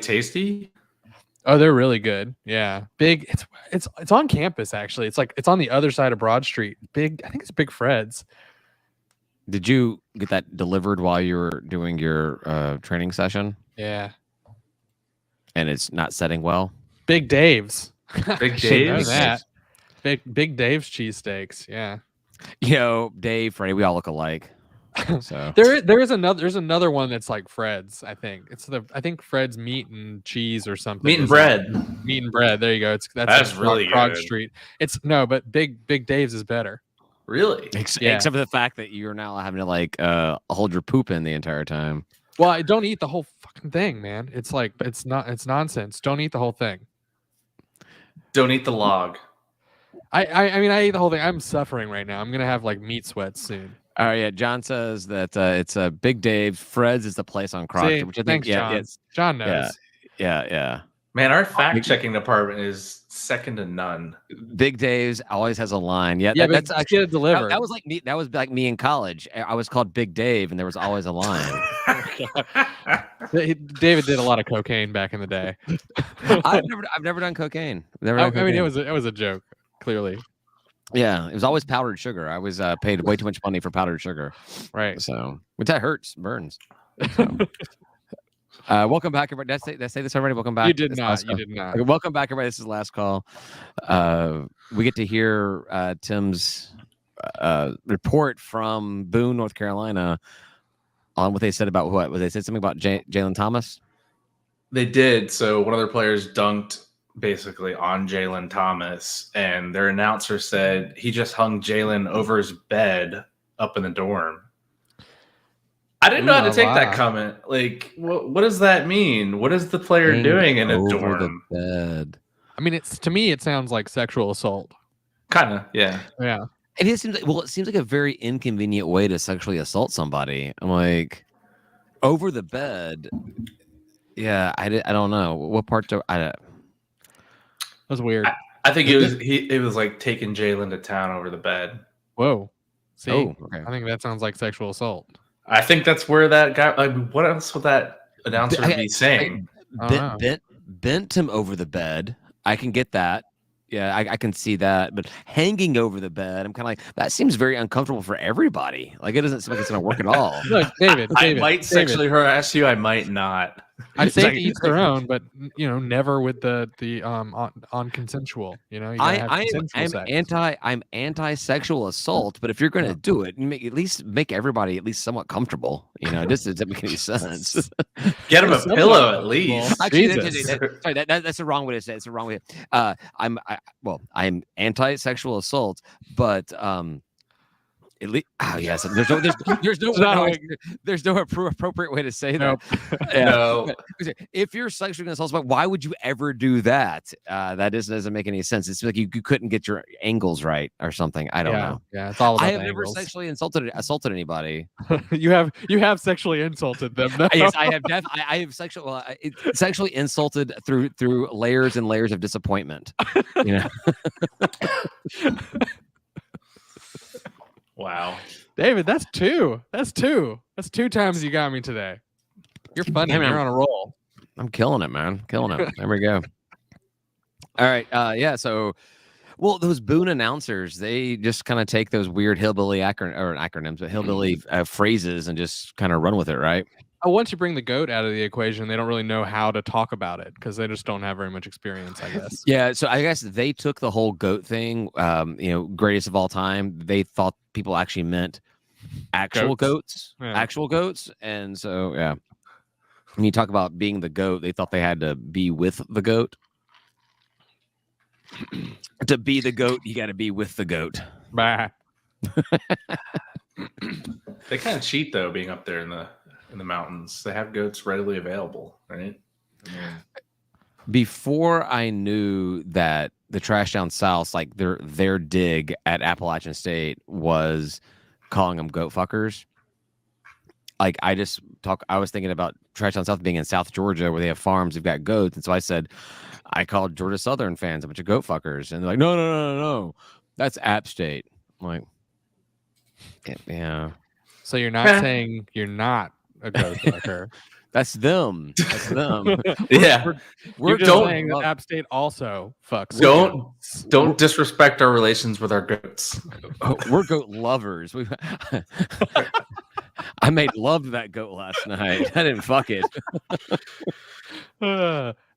tasty? Oh, they're really good. Yeah, big. It's on campus actually. It's on the other side of Broad Street. Big. I think it's Big Fred's. Did you get that delivered while you were doing your training session? Yeah. And it's not setting well. Big Dave's. Big Should know Dave's? that. Big Dave's cheesesteaks. Yeah. Dave, Freddie, we all look alike. So there's another one that's like Fred's. I think I think Fred's meat and cheese or something. Meat and bread. Meat and bread. There you go. That's really Prague good. Street. But Big Dave's is better. Really? Except for the fact that you're now having to like hold your poop in the entire time. Well, I don't eat the whole fucking thing, man. It's nonsense. Don't eat the whole thing. Don't eat the log. I mean, I ate the whole thing. I'm suffering right now. I'm gonna have like meat sweats soon. Oh yeah, John says that it's a Big Dave's. Fred's is the place on Crockett, which I think thanks, John. John knows. Yeah. Man, our fact checking department is second to none. Big Dave's always has a line. Yeah, that's actually delivered. That was like me. That was like me in college. I was called Big Dave, and there was always a line. David did a lot of cocaine back in the day. I've never done cocaine. I mean, it was a joke. Clearly. Yeah, it was always powdered sugar. I was paid way too much money for powdered sugar. Right. So, which that burns. So. Welcome back, everybody. Did I say this already? Welcome back. You did not. Okay, welcome back, everybody. This is the last call. We get to hear Tim's report from Boone, North Carolina, on what they said about what? Was they said something about Jalen Thomas? They did. So one of their players dunked basically on Jalen Thomas, and their announcer said he just hung Jalen over his bed up in the dorm. I didn't know how to take that comment. Like, what does that mean? What is the player doing in a dorm? The bed. I mean, to me, it sounds like sexual assault. Kind of, yeah. Yeah. It seems like a very inconvenient way to sexually assault somebody. I'm like, over the bed. Yeah, I don't know what part. That was weird. I think it was like taking Jalen to town over the bed. Whoa. See, okay. I think that sounds like sexual assault. I think that's where that guy. Like, what else would that announcer be saying? Bent him over the bed. I can get that. Yeah, I can see that. But hanging over the bed, I'm kind of like, that seems very uncomfortable for everybody. Like, it doesn't seem like it's going to work at all. Look, David, I might sexually harass you. I might not. I'd say to each their own, but never with the on consensual. I'm anti-sexual assault, but if you're going to do it, at least make everybody at least somewhat comfortable. This doesn't make any sense. Get him a pillow at least. Actually, that's the wrong way to say it. It's the wrong way. I'm anti-sexual assault, but at least, yes. There's no appropriate way to say that. No. If you're sexually assaulted, why would you ever do that? That doesn't make any sense. It's like you couldn't get your angles right or something. I don't know. Yeah, it's all about I have never sexually assaulted anybody. You have sexually insulted them. No? Yes, I have. I have sexually insulted through layers and layers of disappointment. Wow. David, that's two. That's two times you got me today. You're funny. You're on a roll. I'm killing it, man. Killing it. There we go. All right. So, those Boone announcers, they just kind of take those weird hillbilly acronyms, but hillbilly phrases and just kind of run with it, right? Once you bring the GOAT out of the equation, they don't really know how to talk about it because they just don't have very much experience, I guess. Yeah, so I guess they took the whole GOAT thing, greatest of all time. They thought people actually meant actual goats. Actual goats. And so, yeah, when you talk about being the GOAT, they thought they had to be with the GOAT. To be the GOAT, you got to be with the GOAT. Bah. They kind of cheat, though, being up there in the mountains. They have goats readily available, right? Before I knew that the trash down south, like their dig at Appalachian State was calling them goat fuckers. Like I was thinking about trash down south being in South Georgia where they have farms, they've got goats, and so I called Georgia Southern fans a bunch of goat fuckers, and they're like, no, that's App State. I'm like, yeah. So you're not saying you're not a goat fucker. That's them. That's them. Yeah. We're just don't- saying that App State also fucks. Don't goats. don't disrespect our relations with our goats. We're goat lovers. I made love to that goat last night. I didn't fuck it.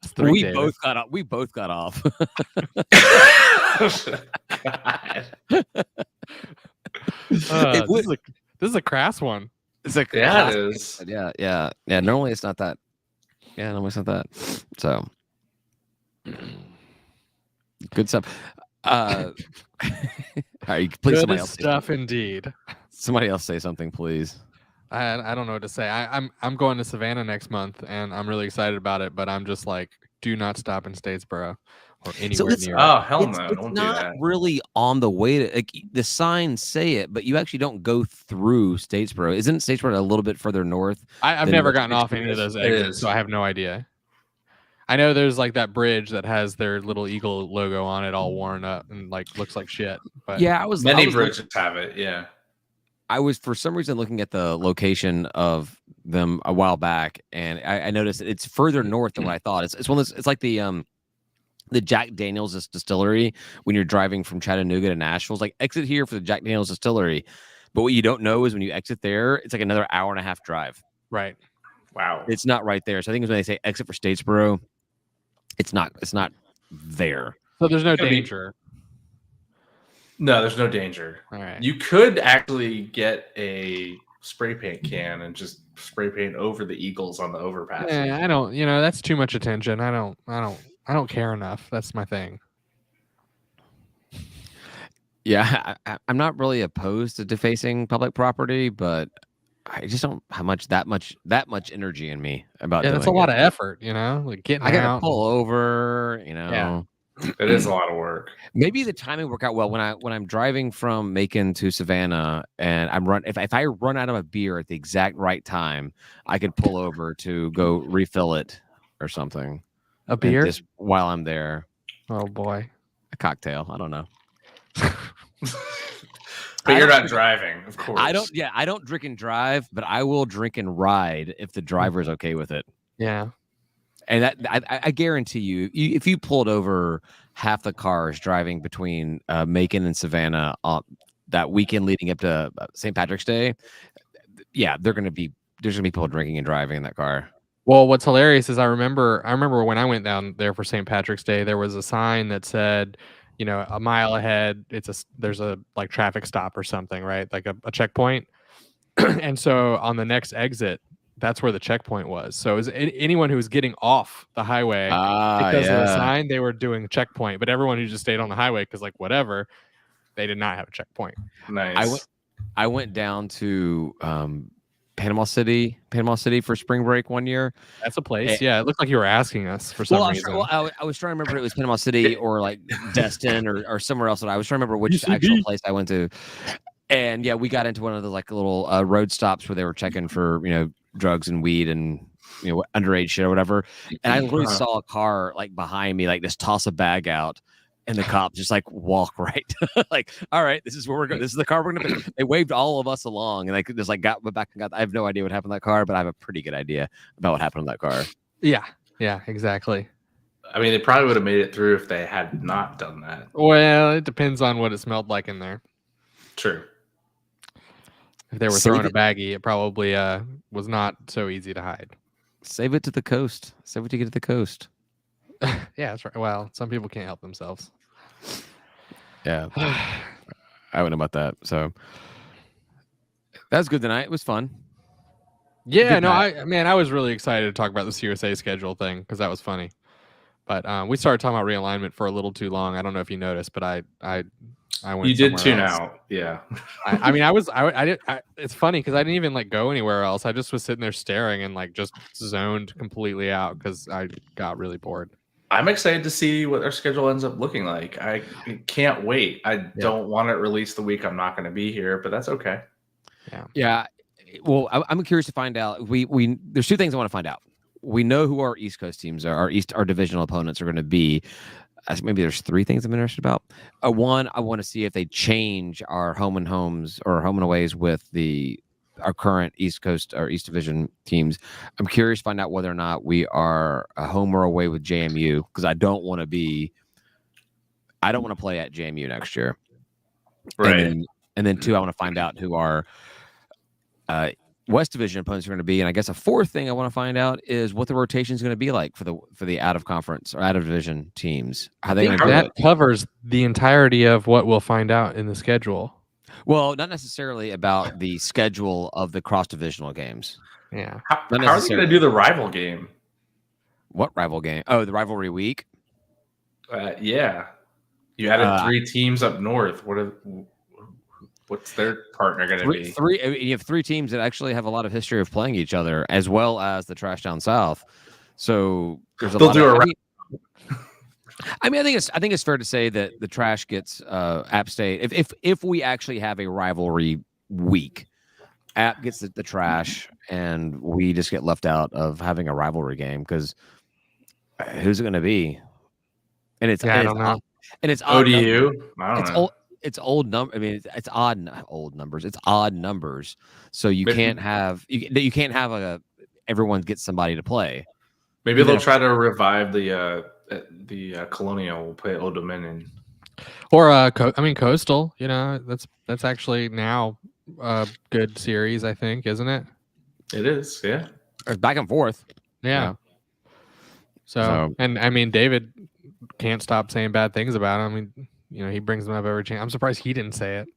It's three, We David. both got off. We both got off. God. This is a crass one. It's like Yeah, it is. Yeah. Normally it's not that. Yeah, normally it's not that. So good stuff. All right, please, Good somebody else. stuff indeed. Somebody else say something, please. I don't know what to say. I'm going to Savannah next month, and I'm really excited about it. But I'm just like, do not stop in Statesboro or anywhere it's- near. Oh hell It's no! Don't do not that. really on the way to. Like, the signs say it, but you actually don't go through Statesboro. Isn't Statesboro a little bit further north? I've then never what gotten off Statesboro any of is? those It exits, is. so I have no idea. I know there's like that bridge that has their little eagle logo on it, all worn up and like looks like shit. But Yeah, I was. Many I was look- bridges have it. Yeah. I was for some reason looking at the location of them a while back, and I noticed it's further north than what I thought. It's one of those, it's like the Jack Daniel's distillery when you're driving from Chattanooga to Nashville. It's like exit here for the Jack Daniel's distillery, but what you don't know is when you exit there, it's like another hour and a half drive. right. Wow. It's not right there. So I think it's when they say exit for Statesboro, it's not there. So there's no It's gonna be- danger. No, there's no danger. All right. You could actually get a spray paint can and just spray paint over the eagles on the overpass. Yeah, I don't. That's too much attention. I don't care enough. That's my thing. Yeah, I'm not really opposed to defacing public property, but I just don't have that much energy in me about. Yeah, doing that's a lot it. of effort. Like getting I gotta out. pull over. Yeah. It is a lot of work. Maybe the timing work out well when I'm driving from Macon to Savannah and if I run out of a beer at the exact right time, I could pull over to go refill it or something. A And beer. just while I'm there, Oh boy. a cocktail. I don't know. But you're not driving, of course. I don't drink and drive, but I will drink and ride if the driver's okay with it. Yeah. And that I guarantee you, if you pulled over half the cars driving between Macon and Savannah that weekend leading up to St. Patrick's Day, yeah, there's gonna be people drinking and driving in that car. Well, what's hilarious is I remember when I went down there for St. Patrick's Day, there was a sign that said, a mile ahead, there's a like traffic stop or something, right? Like a checkpoint. And so on the next exit, that's where the checkpoint was. So it was anyone who was getting off the highway because of the sign, they were doing a checkpoint. But everyone who just stayed on the highway because like whatever, they did not have a checkpoint. Nice. I went down to Panama City for spring break one year. That's a place. Yeah, it looked like you were asking us for some reason. I was trying to remember if it was Panama City or like Destin or somewhere else. I was trying to remember which UCB. actual place I went to. And yeah, we got into one of the like little road stops where they were checking for drugs and weed and underage shit or whatever. And I literally saw a car like behind me like just toss a bag out. And the cop just like walk right, like, all right, this is where we're going. This is the car we're gonna. They waved all of us along, and like just like got back and got. I have no idea what happened to that car, but I have a pretty good idea about what happened to that car. Yeah, exactly. I mean, they probably would have made it through if they had not done that. Well, it depends on what it smelled like in there. True. If they were throwing a baggie, it probably was not so easy to hide. Save it to the coast. Save it to get to the coast. Yeah, that's right. Well, some people can't help themselves. Yeah, I wouldn't know about that. So that was good tonight. It was fun. Yeah, Good no, night. I was really excited to talk about this USA schedule thing because that was funny. But we started talking about realignment for a little too long. I don't know if you noticed, but I went. You did somewhere tune else. out. Yeah. It's funny because I didn't even like go anywhere else. I just was sitting there staring and like just zoned completely out because I got really bored. I'm excited to see what our schedule ends up looking like. I can't wait. I don't want it released the week I'm not going to be here, but that's okay. Yeah. Well, I'm curious to find out. We there's two things I want to find out. We know who our East Coast teams are. Our divisional opponents are going to be. Maybe there's three things I'm interested about. One, I want to see if they change our home and homes or home and aways with the our current East Coast or East Division teams. I'm curious to find out whether or not we are a home or away with JMU, because I don't want to play at JMU next year. Right. And then two, I want to find out who our West Division opponents are going to be. And I guess a fourth thing I want to find out is what the rotation is going to be like for the out of conference or out of division teams. How they going to do that it? covers the entirety of what we'll find out in the schedule. Well, not necessarily about the schedule of the cross divisional games. Yeah. How are they going to do the rival game? What rival game? Oh, the rivalry week. Yeah, you added 3 teams up north. What's their partner going to be? You have 3 teams that actually have a lot of history of playing each other, as well as the Trash Down South. So there's a lot. I think it's fair to say that the Trash gets App State. If we actually have a rivalry week, App gets the Trash, and we just get left out of having a rivalry game because who's it going to be? And it's I don't know. And it's ODU. I don't know. It's old number. I mean, it's odd, not old numbers. It's odd numbers. So you can't have everyone gets somebody to play. Maybe they'll try to revive the Colonial. Will play Old Dominion. Or Coastal. You know, that's actually now a good series, I think, isn't it? It is. Yeah. It's back and forth. Yeah. So, and I mean, David can't stop saying bad things about him. I mean, you know, he brings them up every chance. I'm surprised he didn't say it.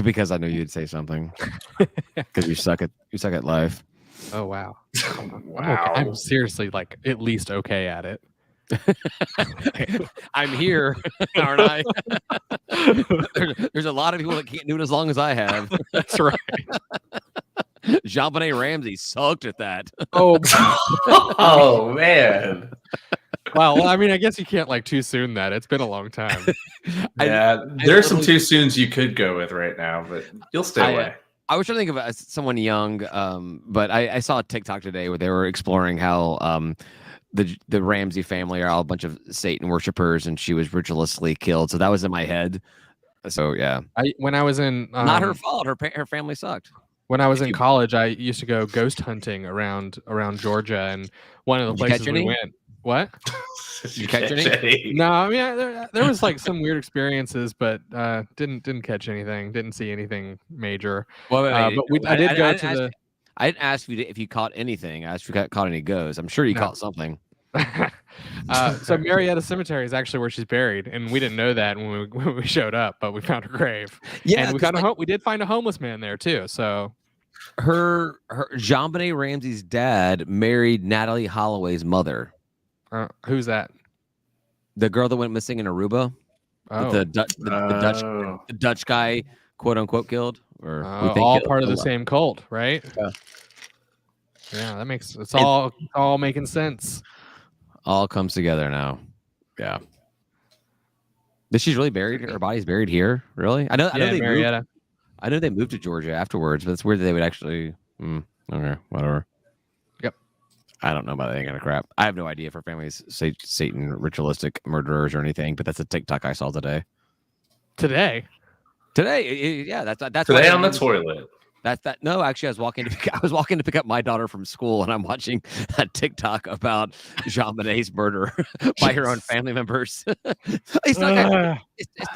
Because I knew you'd say something. Because you suck at life. Oh wow. Wow. I'm seriously like at least okay at it. I'm here, aren't I? There's a lot of people that can't do it as long as I have. That's right. Jean-Benet Ramsey sucked at that. Oh man. Well, I mean, I guess you can't like too soon that. It's been a long time. Yeah, there's some too soons you could go with right now, but you'll stay away. I was trying to think of someone young, but I saw a TikTok today where they were exploring how the Ramsey family are all a bunch of Satan worshipers, and she was ritualistically killed. So that was in my head. So yeah, when I was in not her fault. Her family sucked. When I was in college, I used to go ghost hunting around Georgia, and one of the places we went. What? Did you catch any? No, I mean there was like some weird experiences, but didn't catch anything. Didn't see anything major. Well, I did go to the. I didn't ask you if you caught anything. I asked if you caught any ghosts. I'm sure you caught something. So Marietta Cemetery is actually where she's buried, and we didn't know that when we showed up, but we found her grave. Yeah, and we did find a homeless man there too. So her Jean-Benet Ramsey's dad married Natalie Holloway's mother. Who's that? The girl that went missing in Aruba. Oh. The Dutch guy, quote unquote, killed. Or all part of the same cult, right? Yeah, that makes it's all making sense. All comes together now. Yeah. Is she really buried? Her body's buried here? Really? I know they Marietta. moved. I know they moved to Georgia afterwards, but it's weird that they would actually. Okay, whatever. Yep. I don't know about any kind of crap. I have no idea if her family's Satan ritualistic murderers or anything, but that's a TikTok I saw today. Today, yeah, that's today on the toilet. No, actually, I was walking to pick up my daughter from school, and I'm watching a TikTok about Jean-Benet's murder by her own family members. It's not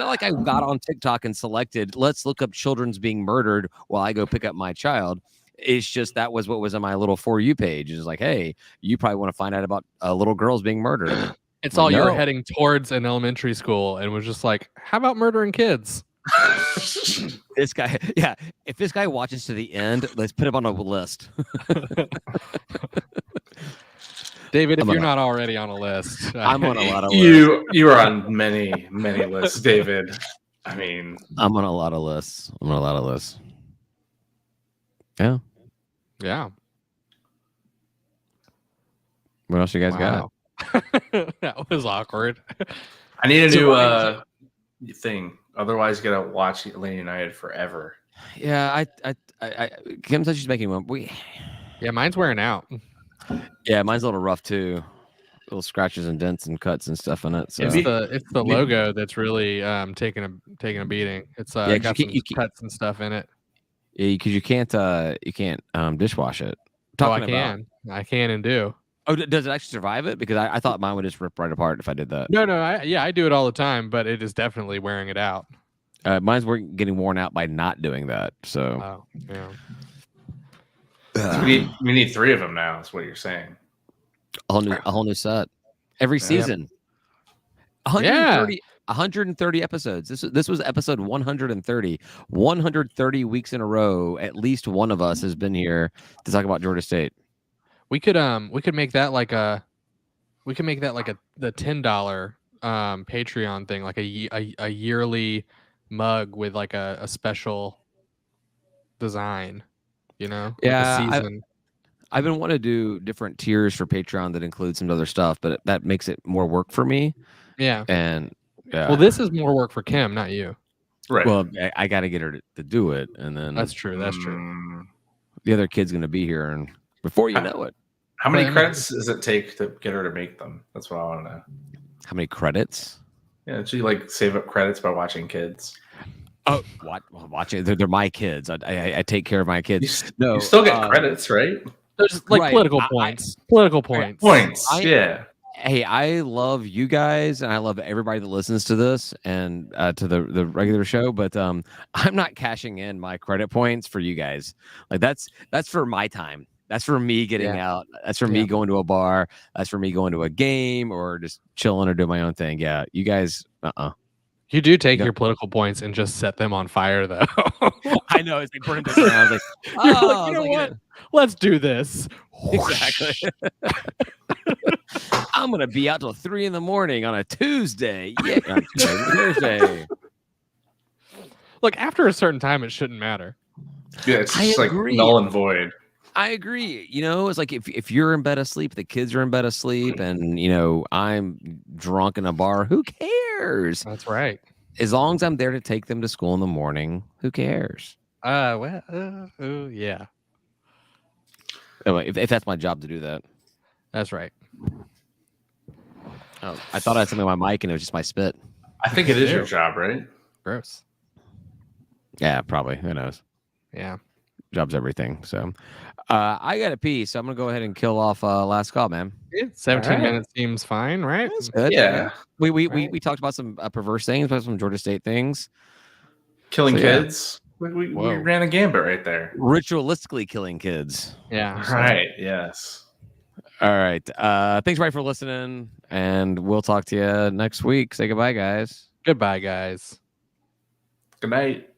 like I got on TikTok and selected, let's look up children's being murdered while I go pick up my child. It's just that was what was on my little For You page. It's like, hey, you probably want to find out about little girls being murdered. It's all you were heading towards an elementary school and was just like, how about murdering kids? This guy, yeah. If this guy watches to the end, let's put him on a list. David, if you're not already on a list, I'm on a lot of lists. You are on many lists, David. I mean, I'm on a lot of lists. Yeah. What else you guys got? That was awkward. I need a new thing. Otherwise, you gotta watch Atlanta United forever. Yeah, Kim said she's making one. Yeah, mine's wearing out. Yeah, mine's a little rough too. Little scratches and dents and cuts and stuff on it. So. It's the logo that's really taking a beating. It's got some cuts and stuff in it. because you can't dishwash it. Oh, I Talking about. I can and do. Oh, does it actually survive it? Because I thought mine would just rip right apart if I did that. No, I do it all the time, but it is definitely wearing it out. Mine's getting worn out by not doing that. So Oh, yeah. So we need 3 of them now. Is what you're saying? a whole new set every season. 130 episodes. This was episode 130. 130 weeks in a row. At least one of us has been here to talk about Georgia State. We could make that like the $10 Patreon thing, like a yearly mug with like a special design, like a season. I've been wanting to do different tiers for Patreon that include some other stuff, but that makes it more work for me. Yeah. And well, this is more work for Kim, not you. Right. Well, I got to get her to do it, and then that's true. The other kid's going to be here, and before you know it. How many credits does it take to get her to make them? That's what I want to know. How many credits? Yeah, do you like save up credits by watching kids? Oh, watching. They're my kids. I take care of my kids. You still get credits, right? There's like political points. Political points. Yeah. Hey, I love you guys, and I love everybody that listens to this and to the regular show. But I'm not cashing in my credit points for you guys. Like that's for my time. That's for me getting out. That's for me going to a bar. That's for me going to a game or just chilling or doing my own thing. Yeah, you guys. You do take your political points and just set them on fire, though. I know. It's like burning this down. I was like, you know what? Let's do this. Exactly. I'm gonna be out till 3 a.m. on a Tuesday. Yeah, Thursday. Look, after a certain time, it shouldn't matter. Yeah, it's just like null and void. I agree. It's like if you're in bed asleep, the kids are in bed asleep, and I'm drunk in a bar. Who cares? That's right. As long as I'm there to take them to school in the morning, who cares? Yeah. Anyway, if that's my job to do that, that's right. Oh, I thought I had something on my mic, and it was just my spit. I think it is your job, right? Gross. Yeah, probably. Who knows? Yeah. Job's everything. So I got to pee, so I'm going to go ahead and kill off last call, man. 17 minutes seems fine, right? That's good. Yeah. We talked about some perverse things, about some Georgia State things. Killing kids. We ran a gambit right there. Ritualistically killing kids. Yeah. Right. Yes. All right. Thanks, everybody, for listening, and we'll talk to you next week. Say goodbye, guys. Goodbye, guys. Good night.